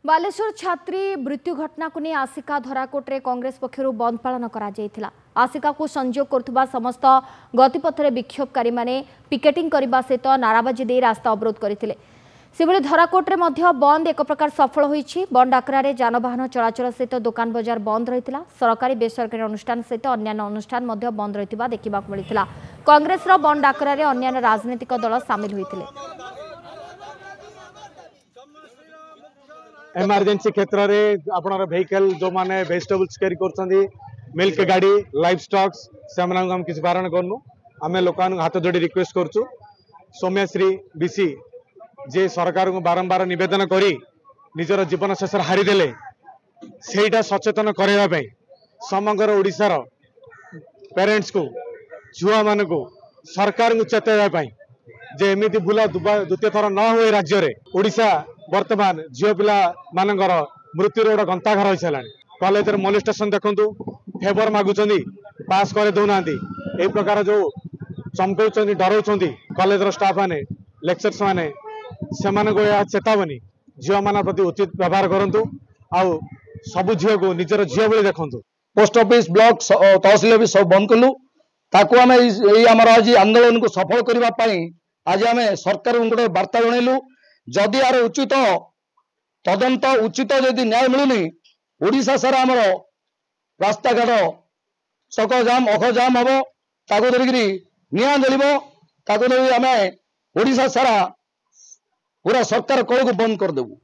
बालेश्वर छात्री मृत्यु घटना को नहीं आसिका धराकोटे कांग्रेस पक्षर बंद पालन कर आसिका को संयोग कर समस्त गतिपथ विक्षोभकारी माने पिकेटिंग करने सहित नाराबाजी दे रास्ता अवरोध करते से धराकोटे बंद एक प्रकार सफल होईछि। बंद आकड़ा जानवाहन चलाचल सहित दुकान बजार बंद रही सरकारी बेसरकारी अनुष्ठान सहित अन्य अनुष्ठान बंद रही देखा मिलता। कांग्रेस बंद आकड़ा अन्य राजनीतिक दल सामिल होते एमरजेंसी क्षेत्र में आपनर व्हीकल जो माने वेजिटेबल्स कैरी करछंदी मिल्क गाड़ी लाइव स्टॉक्स से हम किसी बारण करनु आम लोक हाथ जोड़ी रिक्वेस्ट करछु सौम्यश्री बीसी जे सरकार को बारंबार निवेदन करी निजर जीवन शेष हारिदेले सेटा सचेतन करने समग्र ओडिशार पेरेंट्स को छुआ मान को सरकार को चेतवाई जे एमती भूल द्वितीय थर न हुए राज्य में ओडिशा वर्तमान झील पिला मानकर मृत्यु गोटे गंताघर हो सारा कॉलेज मोलिस्टेशन देखु फेवर मागुंट पास कर दौना ए प्रकार जो चमकौ डर कॉलेज स्टाफ मैंने लेक्चर्स मैंने से चेतावनी झील मान प्रति उचित व्यवहार करूँ आउ सबु झील को निजर झील भाई देखु। पोस्ट ऑफिस ब्लॉक तहसिल भी सब बंद कलु ताकू आम आज आंदोलन को सफल करने आज आम सरकार गोटे वार्ता जनइलु जदि यार उचित तदंत उचित जदि न्याय मिलूनी ओडिशा सारा आमर रास्ता घाट चक जाम अख जाम हम ताको धरिकी निआ जलिब ताको धरि आम ओडिशा सारा पूरा सरकार कल को बंद करदेबू।